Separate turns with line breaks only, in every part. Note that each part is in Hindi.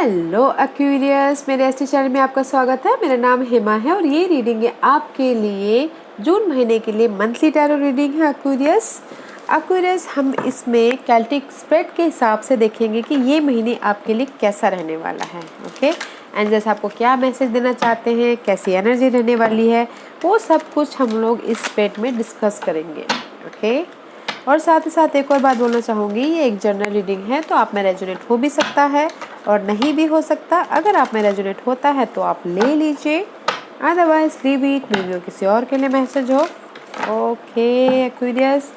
हेलो एक्वेरियस, मेरे एसटी चैनल में आपका स्वागत है। मेरा नाम हेमा है और ये रीडिंग है आपके लिए जून महीने के लिए मंथली टैरो रीडिंग है एक्वेरियस हम इसमें कैल्टिक स्प्रेड के हिसाब से देखेंगे कि ये महीने आपके लिए कैसा रहने वाला है। ओके, एंजल्स आपको क्या मैसेज देना चाहते हैं, कैसी एनर्जी रहने वाली है, वो सब कुछ हम लोग इस स्प्रेड में डिस्कस करेंगे। ओके, और साथ ही साथ एक और बात बोलना चाहूँगी, ये एक जनरल रीडिंग है तो आप में रेजोनेट हो भी सकता है और नहीं भी हो सकता। अगर आप में रेजोनेट होता है तो आप ले लीजिए, otherwise leave it, may be किसी और के लिए मैसेज हो। Okay Aquarius,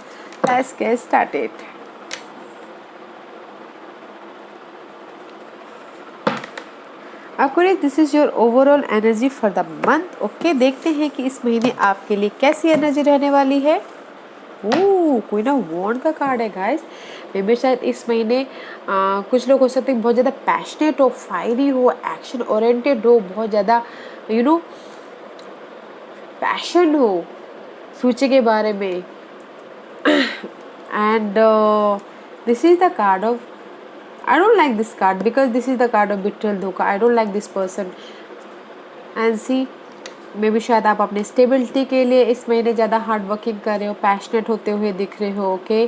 let's get started. Aquarius, this is your overall energy for the month. Okay, देखते हैं कि इस महीने आपके लिए कैसी एनर्जी रहने वाली है। कोई ना वॉन्ड का कार्ड है गाइस। मे बी शायद इस महीने कुछ लोग हो सकते हैं बहुत ज़्यादा पैशनेट हो, फायरी हो, एक्शन ओरिएंटेड हो, बहुत ज़्यादा पैशन हो फ्यूचर के बारे में। And this is the card of, I don't like this card because this is the card of betrayal, धोखा। I don't like this person and see maybe शायद आप अपने स्टेबिलिटी के लिए इस महीने ज़्यादा हार्ड वर्किंग कर रहे हो, पैशनेट होते हुए दिख रहे हो। Okay,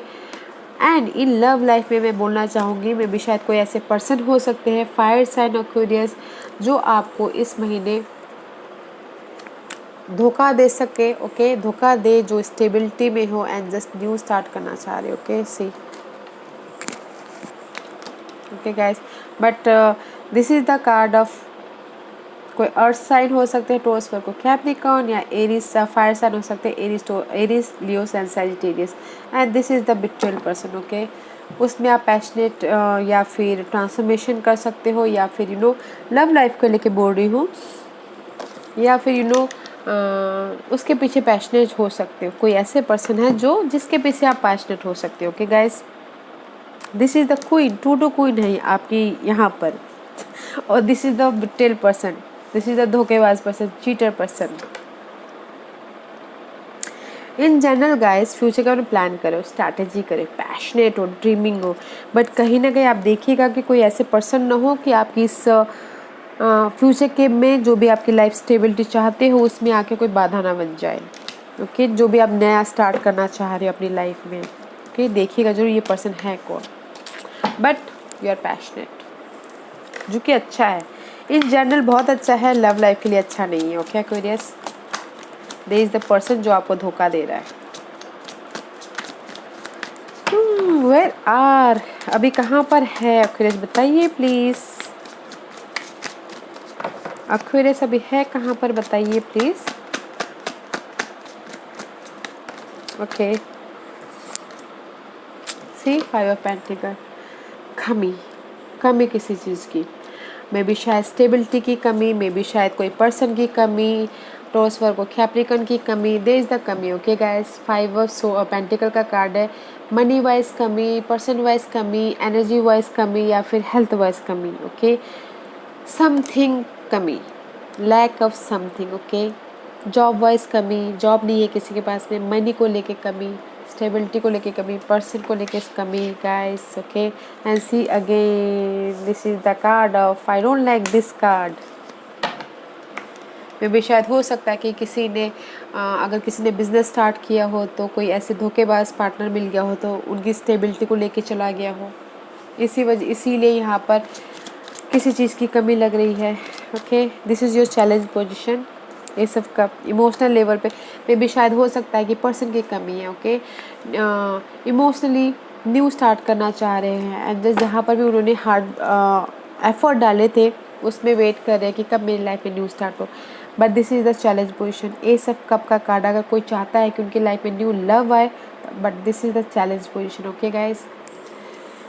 and in love life में मैं बोलना चाहूँगी मे बी शायद कोई ऐसे पर्सन हो सकते हैं फायर साइन एक्वेरियस जो आपको इस महीने धोखा दे सके। ओके, धोखा दे, जो स्टेबिलिटी में हो एंड जस्ट न्यू स्टार्ट करना चाह रहे हो। Okay see, okay guys, but this is the card of कोई अर्थ साइन हो सकते हैं, टॉरस वर्गो कैप्रिकॉर्न, या एरीज फायर साइन हो सकते हैं, Aries Leo and Sagittarius. And this is the betrayal person. Okay, उसमें आप पैशनेट या फिर ट्रांसफॉर्मेशन कर सकते हो, या फिर लव लाइफ को लेके बोल रही हूँ, या फिर उसके पीछे पैशनेट हो सकते हो। कोई ऐसे पर्सन है जो जिसके पीछे आप पैशनेट हो सकते हो। Okay guys, this is the queen, two queen है आपकी यहाँ पर, और this is the betrayal person, this is the धोखेबाज person, cheater person. In general guys, future का प्लान करो, स्ट्रैटेजी करो, पैशनेट हो, ड्रीमिंग हो, बट कहीं ना कहीं आप देखिएगा कि कोई ऐसे पर्सन ना हो कि आपकी इस फ्यूचर के में जो भी आपकी लाइफ स्टेबिलिटी चाहते हो उसमें आके कोई बाधा ना बन जाए। ओके, जो भी आप नया स्टार्ट करना चाह रहे हो अपनी लाइफ में। ओके, देखिएगा जरूर ये पर्सन है कौन, बट यू आर पैशनेट, जो कि अच्छा है। इन जनरल बहुत अच्छा है, लव लाइफ के लिए अच्छा नहीं है। Okay Aquarius, there is the person जो आपको धोखा दे रहा है। वेयर आर, अभी कहाँ पर है एक्वेरियस, बताइए प्लीज। एक्वेरियस अभी है कहाँ पर, बताइए please. Okay, see five of pentacle, कमी किसी चीज़ की, मे बी शायद स्टेबिलिटी की कमी, मे बी शायद कोई पर्सन की कमी, टॉरस वर्गो कैप्रिकॉर्न की कमी, देयर इज द कमी। Okay guys, five of pentacle का कार्ड है। मनी वाइज कमी, पर्सन वाइज कमी, एनर्जी वाइज कमी, या फिर हेल्थ वाइज कमी। ओके, समथिंग कमी, lack of something. Okay, job wise कमी, जॉब नहीं है किसी के पास में, मनी को लेके कमी, स्टेबिलिटी को लेके कमी, पर्सन को लेके कमी guys. Okay, and see again, this is the card of, I don't like this card. Maybe शायद हो सकता है कि किसी ने अगर किसी ने बिजनेस स्टार्ट किया हो तो कोई ऐसे धोखेबाज पार्टनर मिल गया हो तो उनकी स्टेबिलिटी को लेके चला गया हो, इसीलिए यहाँ पर किसी चीज़ की कमी लग रही है। Okay, this is your challenge position. ये सब का इमोशनल लेवल पे मे भी शायद हो सकता है कि पर्सन की कमी है। ओके, इमोशनली न्यू स्टार्ट करना चाह रहे हैं एंड जहाँ पर भी उन्होंने हार्ड एफर्ट डाले थे उसमें वेट कर रहे हैं कि कब मेरी लाइफ में न्यू स्टार्ट हो, but this is the challenge position. ये सब कप का कार्ड, अगर कोई चाहता है कि उनकी लाइफ में न्यू लव आए, but this is the challenge position. Okay guys,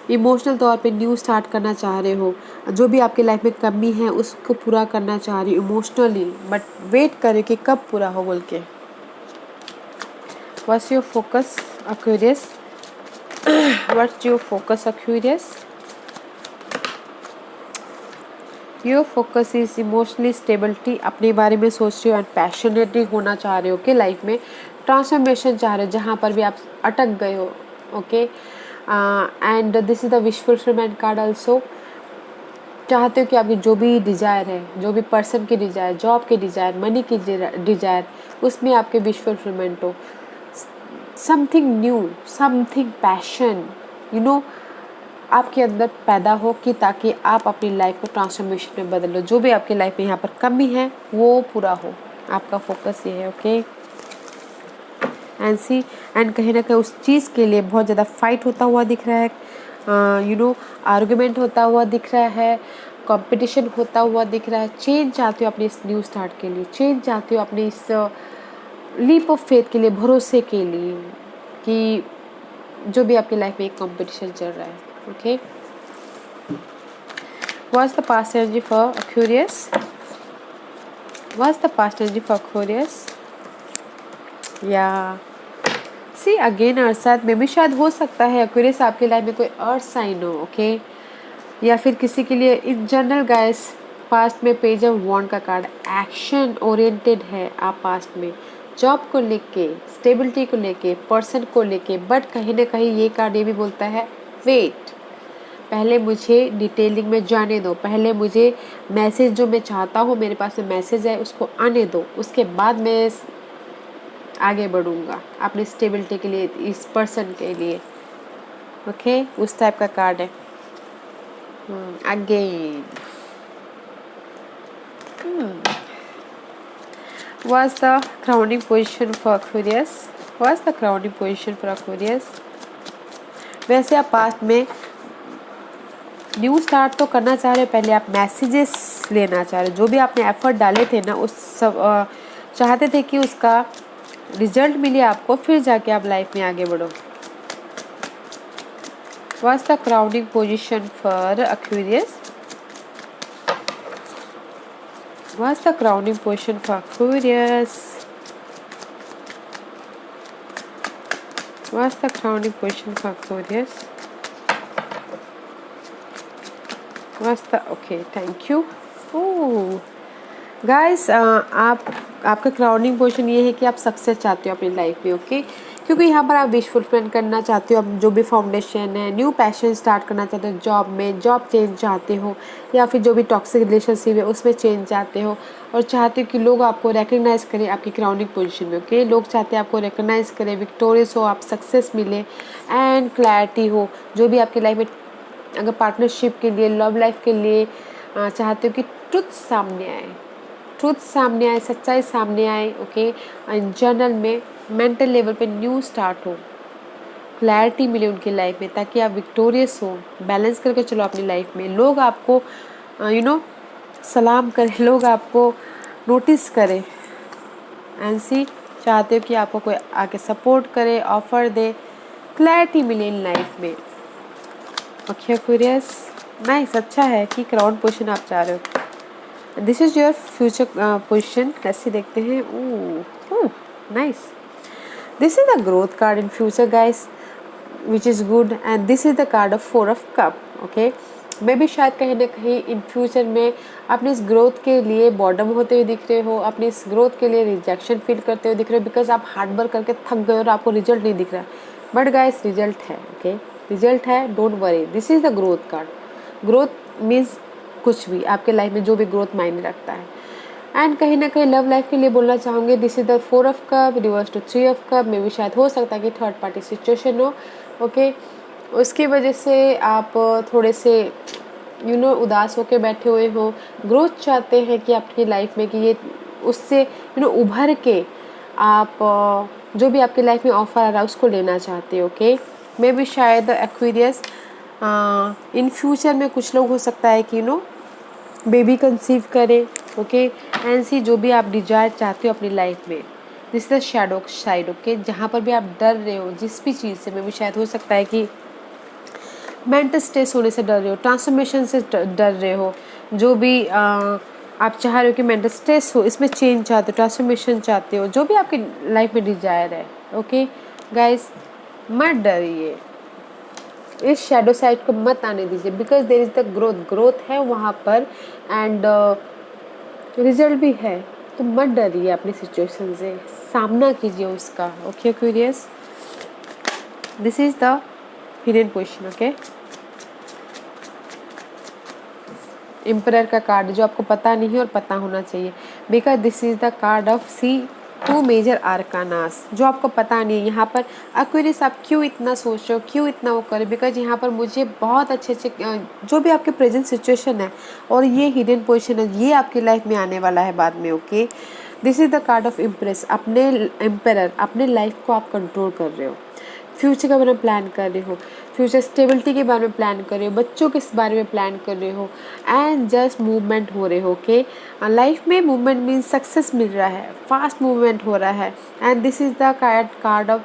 emotional तौर पे न्यू स्टार्ट करना चाह रहे हो, जो भी आपकी लाइफ में कमी है उसको पूरा करना चाह रही हो इमोशनली, बट वेट करें कि कब पूरा हो बोल के। What's your focus Aquarius, what's your focus Aquarius. Your focus is emotionally stability, अपने बारे में सोच रहे हो एंड पैशनेटली होना चाह रहे हो कि लाइफ में ट्रांसफॉर्मेशन चाह रहे हो जहाँ पर भी आप अटक गए हो। Okay, and this is the wish fulfillment card also. चाहते हो कि आपकी जो भी डिज़ायर है, जो भी पर्सन की डिज़ायर, जॉब की डिज़ायर, मनी की डिज़ायर, उसमें आपके विश फुलफिलमेंट हो, something new, something passion, you know, आपके अंदर पैदा हो कि ताकि आप अपनी लाइफ को ट्रांसफॉर्मेशन में बदलो। जो भी आपकी लाइफ में यहाँ पर कमी है वो पूरा हो, आपका फोकस ये है। ओके एंड कहीं ना कहीं उस चीज़ के लिए बहुत ज़्यादा फाइट होता हुआ दिख रहा है, यू नो, आर्गुमेंट होता हुआ दिख रहा है, कंपटीशन होता हुआ दिख रहा है। चेंज चाहते हो अपने इस न्यू स्टार्ट के लिए, चेंज चाहते हो अपने इस लीप ऑफ फेथ के लिए, भरोसे के लिए कि जो भी आपकी लाइफ में एक कंपटीशन चल रहा है। Okay, what's the past energy for Aquarius? What's the past energy for Aquarius? या सी अगेन अर्थ साथ में भी शायद हो सकता है एक्वेरियस आपकी लाइफ में कोई अर्थ साइन हो। ओके, या फिर किसी के लिए इन जनरल गाइस पास्ट में पेज ऑफ वॉन्ड का कार्ड, एक्शन ओरिएंटेड है आप पास्ट में, जॉब को लेके, स्टेबिलिटी को लेके, पर्सन को लेके, बट कहीं ना कहीं ये कार्ड ये भी बोलता है वेट, पहले मुझे डिटेलिंग में जाने दो, पहले मुझे मैसेज जो मैं चाहता हूँ मेरे पास में मैसेज है उसको आने दो, उसके बाद मैं आगे बढ़ूँगा अपनी स्टेबिलिटी के लिए, इस पर्सन के लिए। ओके, उस टाइप का कार्ड है। Again what's the crowning position for Aquarius? What's the crowning position for Aquarius? वैसे आप पास्ट में न्यू स्टार्ट तो करना चाह रहे हो, पहले आप मैसेजेस लेना चाह रहे हो, जो भी आपने एफर्ट डाले थे ना उस सब चाहते थे कि उसका रिजल्ट मिले आपको, फिर जाके आप लाइफ में आगे बढ़ो। What's the crowning position for Aquarius? What's the crowning position for Aquarius? What's the crowning position for Aquarius? What's the okay? Thank you. Oh, guys, आपका क्राउनिंग पोजीशन ये है कि आप सक्सेस चाहते हो अपनी लाइफ में। ओके, क्योंकि यहाँ पर आप विश फुलफिल करना चाहते हो, अब जो भी फाउंडेशन है, न्यू पैशन स्टार्ट करना चाहते हो जॉब में, जॉब चेंज चाहते हो, या फिर जो भी टॉक्सिक रिलेशनशिप है उसमें चेंज चाहते हो, और चाहते हो कि लोग आपको रिकग्नाइज करें आपकी क्राउनिंग पोजीशन में। ओके, लोग चाहते हैं आपको रिकग्नाइज करें, विक्टोरियस हो आप, सक्सेस मिले एंड क्लैरिटी हो। जो भी आपकी लाइफ में अगर पार्टनरशिप के लिए, लव लाइफ के लिए चाहते हो कि ट्रुथ सामने आए, ट्रुथ सामने आए, सच्चाई सामने आए। ओके, जनरल में मेंटल लेवल पे न्यू स्टार्ट हो, क्लैरिटी मिले उनकी लाइफ में, ताकि आप विक्टोरियस हो, बैलेंस करके चलो अपनी लाइफ में, लोग आपको यू नो सलाम करें, लोग आपको नोटिस करें। एंड सी चाहते हो कि आपको कोई आके सपोर्ट करे, ऑफर दे, क्लैरिटी मिले इन लाइफ में। ओके एक्वेरियस, नाइस, अच्छा है कि क्राउन पोजीशन आप चाह रहे हो। This is your future position, कैसे देखते हैं। Oh nice, this is the growth card in future guys, which is good, and this is the card of 4 of cup. Okay, मैं भी शायद कहीं ना कहीं इन फ्यूचर में अपनी इस ग्रोथ के लिए बॉर्डम होते हुए दिख रहे हो, अपनी इस ग्रोथ के लिए रिजेक्शन फील करते हुए दिख रहे हो, बिकॉज आप हार्ड वर्क करके थक गए और आपको रिजल्ट नहीं दिख रहा है, बट गाइस रिजल्ट है। ओके, रिजल्ट है, don't worry, this is the growth card. Growth means कुछ भी आपके लाइफ में जो भी ग्रोथ मायने रखता है। एंड कहीं ना कहीं लव लाइफ के लिए बोलना चाहूँगी, this is the 4 of cup reverse to 3 of cup, में भी शायद हो सकता है कि थर्ड पार्टी सिचुएशन हो। ओके, उसकी वजह से आप थोड़े से उदास होकर बैठे हुए हो, ग्रोथ चाहते हैं कि आपकी लाइफ में कि ये उससे उभर के आप जो भी आपकी लाइफ में ऑफर आ रहा है उसको लेना चाहते हो। ओके, मे भी शायद एक्वेरियस इन फ्यूचर में कुछ लोग हो सकता है कि बेबी कंसीव करें। ओके, एंड सी जो भी आप डिजायर चाहते हो अपनी लाइफ में, this is the shadow side. Okay, जहाँ पर भी आप डर रहे हो जिस भी चीज़ से, मे भी शायद हो सकता है कि मेंटल स्ट्रेस होने से डर रहे हो, ट्रांसफॉर्मेशन से डर रहे हो, जो भी आप चाह रहे हो कि मेंटल स्ट्रेस हो, इसमें चेंज चाहते हो, ट्रांसफॉर्मेशन चाहते हो, जो भी आपकी लाइफ में डिजायर है। ओके गाइस, मत डरिए, इस शैडो साइड को मत आने दीजिए, because there is the growth है वहाँ पर, एंड रिजल्ट भी है, तो मत डरिए, अपनी सिचुएशन से सामना कीजिए उसका। Okay curious, this is the hidden position. Okay, emperor का कार्ड जो आपको पता नहीं है और पता होना चाहिए, because this is the card of see two major arcanas, जो आपको पता नहीं है। यहाँ पर एक्वेरियस आप क्यों इतना सोच रहे हो, क्यों इतना वो करें, बिकॉज यहाँ पर मुझे बहुत अच्छे अच्छे जो भी आपके प्रेजेंट सिचुएशन है और ये हिडन पोजिशन है, ये आपकी लाइफ में आने वाला है बाद में। Okay, this is the card of impress, अपने एम्परर, अपने लाइफ को आप कंट्रोल कर रहे हो, फ्यूचर के बारे में प्लान कर रहे हो, फ्यूचर स्टेबिलिटी के बारे में प्लान कर रहे हो, बच्चों के बारे में प्लान कर रहे हो, एंड जस्ट मूवमेंट हो रहे हो। ओके, लाइफ में मूवमेंट मीन्स सक्सेस मिल रहा है, फास्ट मूवमेंट हो रहा है, and this is the card of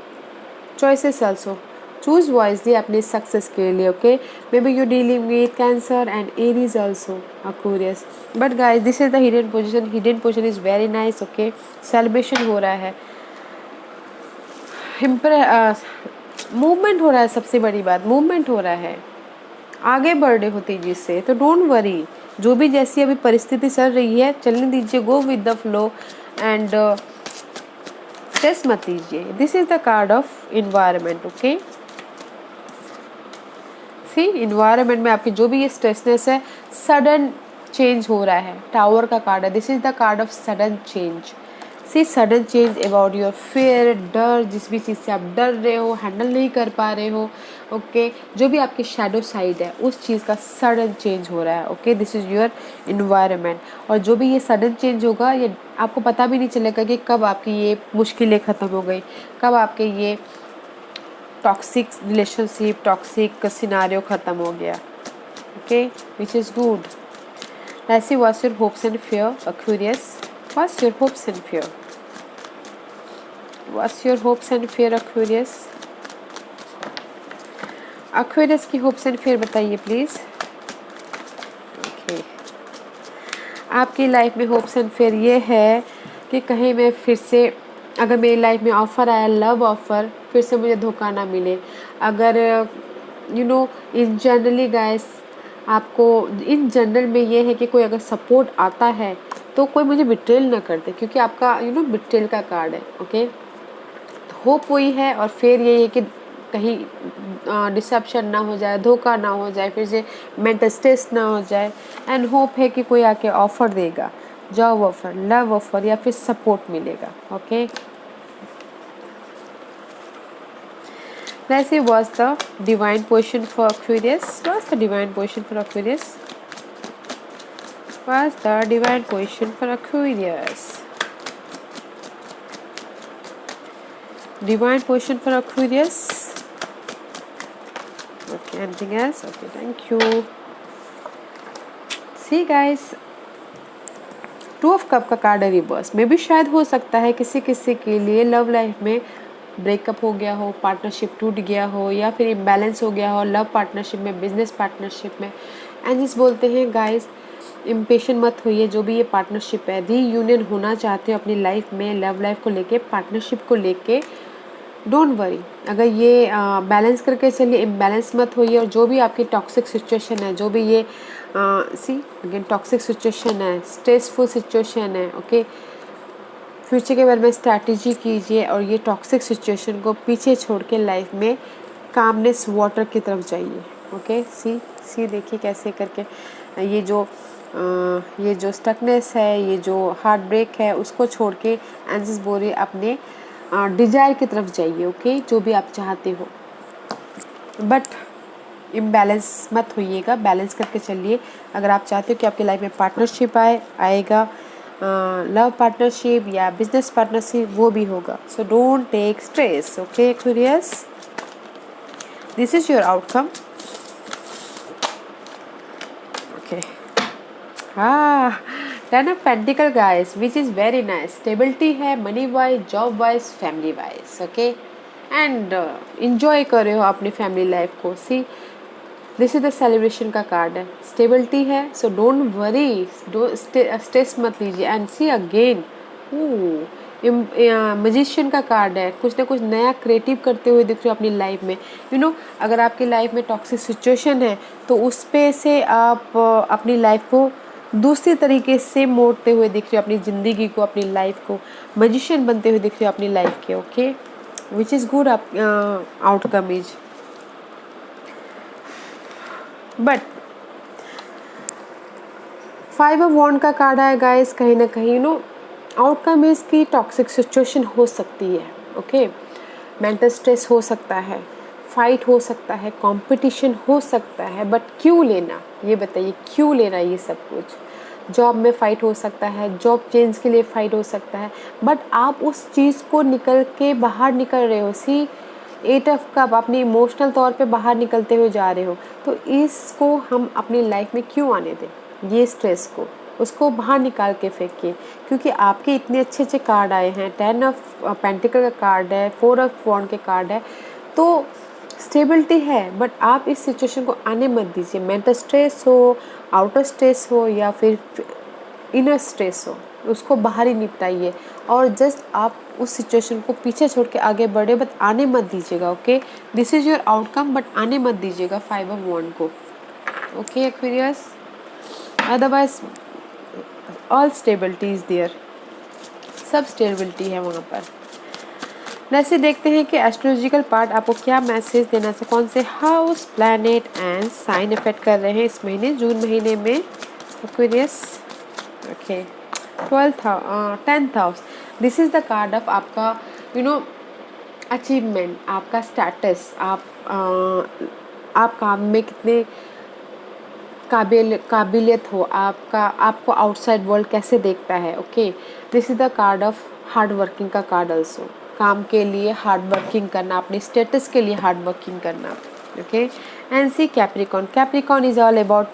choices also. Choose wisely अपने सक्सेस के लिए। Okay, may be you dealing with cancer and Aries also Aquarius, but guys this is the hidden position, hidden position is very nice. Okay, celebration हो रहा है, मूवमेंट हो रहा है, सबसे बड़ी बात मूवमेंट हो रहा है, आगे बढ़ रहे हो तेजी से, तो डोंट वरी, जो भी जैसी अभी परिस्थिति चल रही है चलने दीजिए, go with the flow and stress मत लीजिए। This is the card of environment. Okay, see environment में आपकी जो भी ये स्ट्रेसनेस है, सडन चेंज हो रहा है, टावर का कार्ड है, this is the card of sudden change. See sudden change about your fear, डर, जिस भी चीज़ से आप डर रहे हो, हैंडल नहीं कर पा रहे हो। ओके, जो भी आपकी शैडो साइड है उस चीज़ का सडन चेंज हो रहा है। Okay, this is your environment, और जो भी ये सडन चेंज होगा ये आपको पता भी नहीं चलेगा कि कब आपकी ये मुश्किलें ख़त्म हो गई, कब आपके ये टॉक्सिक रिलेशनशिप, टॉक्सिक सिनारियो ख़त्म हो गया। Okay, which is good. ऐसी what's your hopes and fear Aquarius, what's your hopes and fear, what's your hopes and fear Aquarius, Aquarius की होप्स एंड फियर बताइए प्लीज़। ओके, आपकी लाइफ में होप्स एंड फियर ये है कि कहीं मैं फिर से, अगर मेरी लाइफ में ऑफ़र आया, लव ऑफ़र, फिर से मुझे धोखा ना मिले। अगर you know in generally guys, आपको इन जनरल में ये है कि कोई अगर सपोर्ट आता है तो कोई मुझे बिट्रेल ना कर दे, क्योंकि आपका बिट्रेल का कार्ड है। ओके, तो होप वही है, और फिर यही है कि कहीं डिसेप्शन ना हो जाए, धोखा ना हो जाए, फिर से मेंटल स्ट्रेस ना हो जाए, एंड होप है कि कोई आके ऑफ़र देगा, जॉब ऑफ़र, लव ऑफ़र, या फिर सपोर्ट मिलेगा। Okay, let's see what's the divine position for Aquarius. What's the divine position for Aquarius? What's the divine position for Aquarius? Divine position for Aquarius. Okay, anything else? Okay, thank you. See guys, two of cup का कार्ड है रिवर्स में भी शायद हो सकता है किसी किसी के लिए लव लाइफ में ब्रेकअप हो गया हो, पार्टनरशिप टूट गया हो, या फिर इम्बैलेंस हो गया हो लव पार्टनरशिप में, बिजनेस पार्टनरशिप में। एंड जिस बोलते हैं गाइस, इम्पेशेंट मत होइए, जो भी ये पार्टनरशिप है, रीयूनियन होना चाहते हो अपनी लाइफ में, लव लाइफ को लेके, पार्टनरशिप को लेके, डोंट वरी, अगर ये बैलेंस करके चलिए, इम्बैलेंस मत होइए। और जो भी आपकी टॉक्सिक सिचुएशन है, जो भी ये सी अगेन टॉक्सिक सिचुएशन है, स्ट्रेसफुल सिचुएशन है, ओके, फ्यूचर के बारे में स्ट्रैटेजी कीजिए और ये टॉक्सिक सिचुएशन को पीछे छोड़ के लाइफ में कामनेस वाटर की तरफ जाइए। ओके, सी देखिए कैसे करके ये जो स्टकनेस है, ये जो हार्ट ब्रेक है, उसको छोड़ के एंजिस बोरिए अपने डिजायर की तरफ जाइए। ओके, जो भी आप चाहते हो, बट इम्बैलेंस मत होइएगा, बैलेंस करके चलिए। अगर आप चाहते हो कि आपकी लाइफ में पार्टनरशिप आएगा, लव पार्टनरशिप या बिजनेस पार्टनरशिप, वो भी होगा। So don't take stress. Okay Aquarius, this is your outcome. Okay, ten of pentacle guys, which is very nice. Stability है money wise, job wise, family wise. Okay, and enjoy कर रहे हो अपनी फैमिली लाइफ को। See this is the celebration का कार्ड है, स्टेबिलिटी है, सो डोंट वरी, स्ट्रेस मत लीजिए। एंड सी अगेन मजिशियन का कार्ड है, कुछ ना कुछ नया क्रिएटिव करते हुए दिख रहे हो अपनी लाइफ में। अगर आपकी लाइफ में टॉक्सिक सिचुएशन है तो उस पे से आप अपनी लाइफ को दूसरी तरीके से मोड़ते हुए दिख रहे हो, अपनी ज़िंदगी को, अपनी लाइफ को मजिशियन बनते हुए दिख रहे हो अपनी लाइफ के। Okay, which is good outcome is, but 5 of wand का कार्ड है गाइस, कहीं ना कहीं आउटकम इसकी टॉक्सिक सिचुएशन हो सकती है, ओके। मेंटल स्ट्रेस हो सकता है, फाइट हो सकता है, कंपटीशन हो सकता है, बट क्यों लेना, ये बताइए क्यों लेना ये सब कुछ। जॉब में फ़ाइट हो सकता है, जॉब चेंज के लिए फ़ाइट हो सकता है, बट आप उस चीज़ को निकल के बाहर निकल रहे हो। सी 8 ऑफ कप, अपने इमोशनल तौर पे बाहर निकलते हुए जा रहे हो, तो इसको हम अपनी लाइफ में क्यों आने दें, ये स्ट्रेस को, उसको बाहर निकाल के फेंकिए। क्योंकि आपके इतने अच्छे अच्छे कार्ड आए हैं, 10 ऑफ पेंटिकल का कार्ड है, 4 ऑफ वॉन्ड के कार्ड है, तो स्टेबिलिटी है, बट आप इस सिचुएशन को आने मत दीजिए। मेंटल स्ट्रेस हो, आउटर स्ट्रेस हो, या फिर इनर स्ट्रेस हो, उसको बाहर ही निपटाइए और जस्ट आप उस सिचुएशन को पीछे छोड़ के आगे बढ़े, बट आने मत दीजिएगा, okay. This is your outcome, but आने मत दीजिएगा 5 ऑफ वॉन्ड को, okay Aquarius. Otherwise all stability is there, सब स्टेबिलिटी है वहाँ पर। वैसे देखते हैं कि एस्ट्रोलॉजिकल पार्ट आपको क्या मैसेज देना चाहिए, कौन से house, planet and sign effect कर रहे हैं इस महीने, जून महीने में Aquarius, okay. 10th house, this is the card of आपका अचीवमेंट, आपका स्टेटस, आप काम में कितने काबिलियत हो, आपको आउटसाइड वर्ल्ड कैसे देखता है, okay. This is the card of hard working का कार्ड ऑल्सो, काम के लिए हार्ड वर्किंग करना, अपने स्टेटस के लिए हार्ड वर्किंग करना, okay. And see Capricorn, Capricorn is all about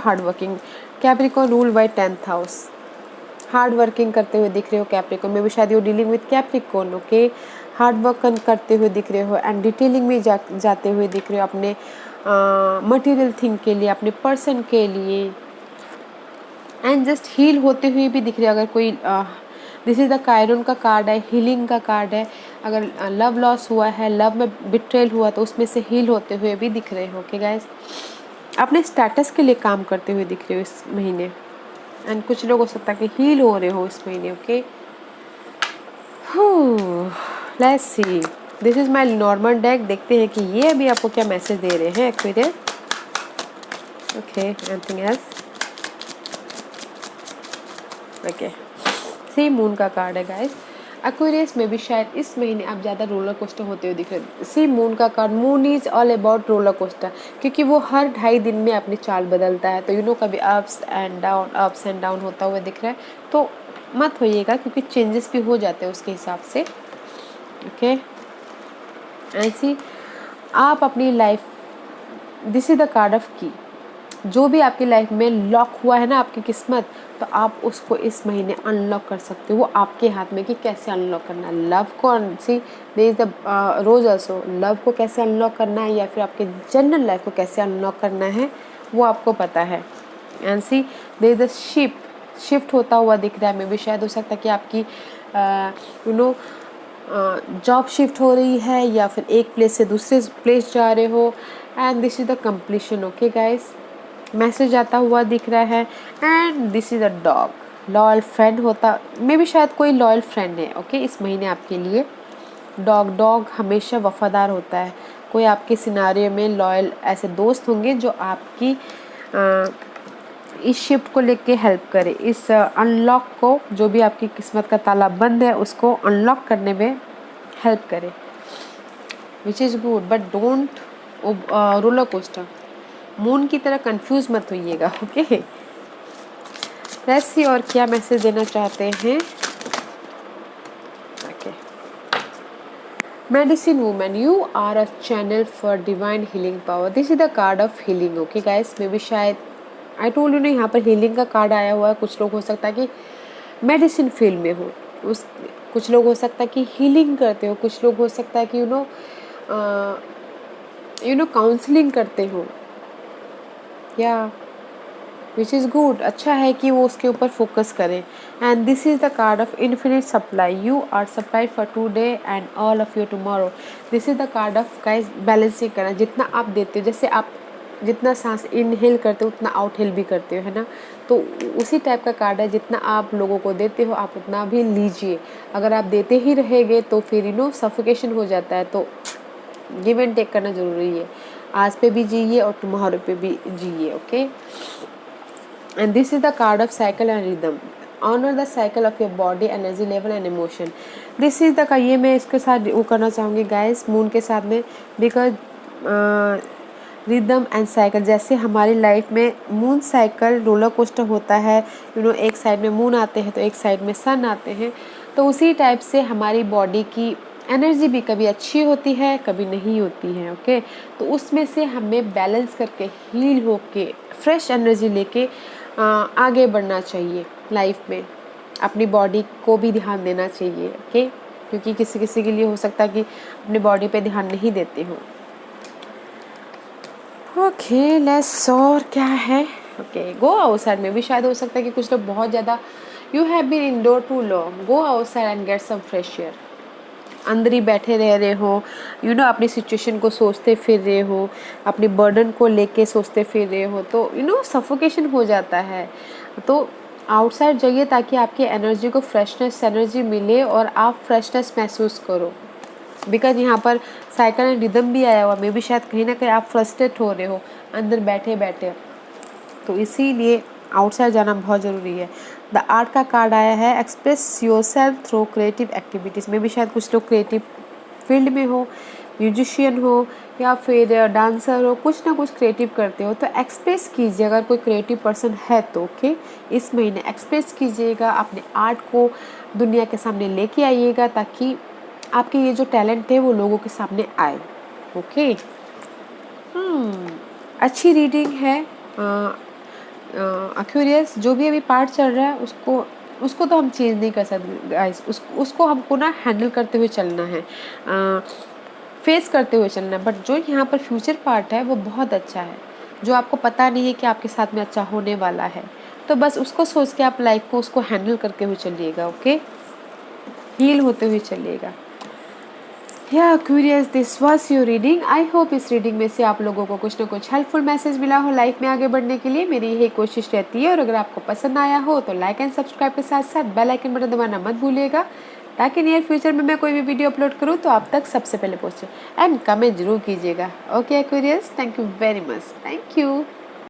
hard working. Capricorn rule by 10th house, hard working करते हुए दिख रहे हो कैप्रिकॉर्न में भी, शायद you dealing with Capricorn, okay. Hard work करते हुए दिख रहे हो एंड डिटेलिंग में जाते हुए दिख रहे हो अपने मटेरियल थिंग के लिए, अपने पर्सन के लिए, एंड जस्ट हील होते हुए भी दिख रहे हो। अगर कोई दिस इज़ द कायरन का कार्ड है, हीलिंग का कार्ड है। अगर लव लॉस हुआ है, लव में बिट्रेल हुआ, तो उसमें से हील होते हुए भी दिख रहे हो, ओके गाइस। अपने स्टेटस के लिए काम करते हुए दिख रहे हो इस महीने, एंड कुछ लोग हो सकता है कि हील हो रहे हो इस महीने, okay. Let's see, this is my normal deck. देखते हैं कि ये अभी आपको क्या मैसेज दे रहे हैं Aquarius, okay. Anything else, okay. See moon का कार्ड है गाइस। एक्वेरियस में भी शायद इस महीने आप ज़्यादा रोलर कोस्टर होते हुए दिख रहे हैं। सी मून का card, moon is all about roller coaster, क्योंकि वो हर 2.5 दिन में अपनी चाल बदलता है, तो कभी अप्स एंड डाउन होता हुआ दिख रहा है, तो मत होइएगा, क्योंकि चेंजेस भी हो जाते हैं उसके हिसाब से, ओके। ऐसी आप अपनी life, this is the card of की, जो भी आपकी लाइफ में लॉक हुआ है ना आपकी किस्मत, तो आप उसको इस महीने अनलॉक कर सकते हो। वो आपके हाथ में कि कैसे अनलॉक करना है। लव को see there is the rose also, love को कैसे अनलॉक करना है या फिर आपके जनरल लाइफ को कैसे अनलॉक करना है वो आपको पता है। And see there is the shift होता हुआ दिख रहा है। मे भी शायद हो सकता है कि आपकी जॉब शिफ्ट हो रही है या फिर एक प्लेस से दूसरे प्लेस जा रहे हो, and this is the completion, okay guys. Message आता हुआ दिख रहा है, and this is a dog, loyal friend होता, मे भी शायद कोई लॉयल फ्रेंड है, ओके, इस महीने आपके लिए। डॉग हमेशा वफादार होता है। कोई आपके सिनारियो में लॉयल ऐसे दोस्त होंगे जो आपकी इस शिफ्ट को लेके हेल्प करे, इस अनलॉक को, जो भी आपकी किस्मत का ताला बंद है उसको अनलॉक करने में हेल्प करे, विच is good. But don't roller coaster, moon की तरह कंफ्यूज मत होइएगा, ओके। लेट्स सी और क्या मैसेज देना चाहते हैं, okay. Medicine women, you are a channel for divine healing power. This is the card of healing, okay guys. Maybe शायद आई टोल्ड यू ना, यहाँ पर हीलिंग का कार्ड आया हुआ है। कुछ लोग हो सकता है कि मेडिसिन फील्ड में हो, कुछ लोग हो सकता है कि हीलिंग करते हो, कुछ लोग हो सकता है कि काउंसलिंग करते हो, या विच इज़ गुड। अच्छा है कि वो उसके ऊपर फोकस करें। And this is the card of infinite supply, you are supply for today and all of you tomorrow. This is the card of guys balancing करना, जितना आप देते हो, जैसे आप जितना सांस इनहेल करते हो उतना आउटहेल भी करते हो, है ना। तो उसी टाइप का कार्ड है, जितना आप लोगों को देते हो आप उतना भी लीजिए। अगर आप देते ही रहेंगे तो फिर सफोकेशन हो जाता है। तो गिव एंड टेक करना ज़रूरी है। आज पे भी जिए और टुमारो पे भी जिए, okay. And this is the card of cycle and rhythm. Honor the cycle of your body, energy level and emotion. This is the ये मैं इसके साथ वो करना चाहूँगी गाइस, मून के साथ में, बिकॉज रिदम एंड साइकिल, जैसे हमारी लाइफ में मून साइकिल रोलर कोस्टर होता है, एक साइड में मून आते हैं तो एक साइड में सन आते हैं, तो उसी टाइप से हमारी बॉडी की एनर्जी भी कभी अच्छी होती है कभी नहीं होती है। ओके, तो उसमें से हमें बैलेंस करके हील होके फ्रेश एनर्जी लेके आगे बढ़ना चाहिए लाइफ में। अपनी बॉडी को भी ध्यान देना चाहिए। ओके, क्योंकि किसी किसी के लिए हो सकता है कि अपनी बॉडी पे ध्यान नहीं देते हो। ओके, लेट्स, और क्या है। ओके, गो आउटसाइड में भी शायद हो सकता है कि कुछ लोग बहुत ज़्यादा you have been indoor too long, go outside and get some fresh air. अंदर ही बैठे रह रहे हो, अपनी सिचुएशन को सोचते फिर रहे हो, अपनी बर्डन को लेके सोचते फिर रहे हो, तो सफोकेशन हो जाता है। तो आउटसाइड जाइए ताकि आपकी एनर्जी को फ्रेशनेस एनर्जी मिले और आप फ्रेशनेस महसूस करो। बिकॉज यहाँ पर साइकिल एंड रिदम भी आया हुआ, मे भी शायद कहीं ना कहीं आप फ्रस्ट्रेट हो रहे हो अंदर बैठे बैठे, तो इसीलिए आउटसाइड जाना बहुत ज़रूरी है। द आर्ट का कार्ड आया है, express your self through creative activities में भी शायद कुछ लोग क्रिएटिव फील्ड में हो, म्यूजिशियन हो या फिर डांसर हो, कुछ ना कुछ क्रिएटिव करते हो तो एक्सप्रेस कीजिए। अगर कोई क्रिएटिव पर्सन है तो ओके, इस महीने एक्सप्रेस कीजिएगा, अपने आर्ट को दुनिया के सामने लेके आइएगा ताकि आपके ये जो टैलेंट है वो लोगों के सामने आए। ओके, अच्छी रीडिंग है। एक्वेरियस, जो भी अभी पार्ट चल रहा है उसको तो हम चेंज नहीं कर सकते गाइस, उसको हमको ना हैंडल करते हुए चलना है, फेस करते हुए चलना है। बट जो यहाँ पर फ्यूचर पार्ट है वो बहुत अच्छा है, जो आपको पता नहीं है कि आपके साथ में अच्छा होने वाला है, तो बस उसको सोच के आप लाइफ को उसको हैंडल करते हुए चलिएगा। ओके, हील होते हुए चलिएगा। या curious, this was your reading. I hope इस रीडिंग में से आप लोगों को कुछ ना कुछ हेल्पफुल मैसेज मिला हो लाइफ में आगे बढ़ने के लिए। मेरी यही कोशिश रहती है, और अगर आपको पसंद आया हो तो लाइक एंड सब्सक्राइब के साथ साथ बेल आइकन बटन दबाना मत भूलिएगा, ताकि नियर फ्यूचर में मैं कोई भी वीडियो अपलोड करूँ तो आप तक सबसे पहले पहुँचे। एंड कमेंट जरूर कीजिएगा। Okay Aquarius, thank you very much, thank you.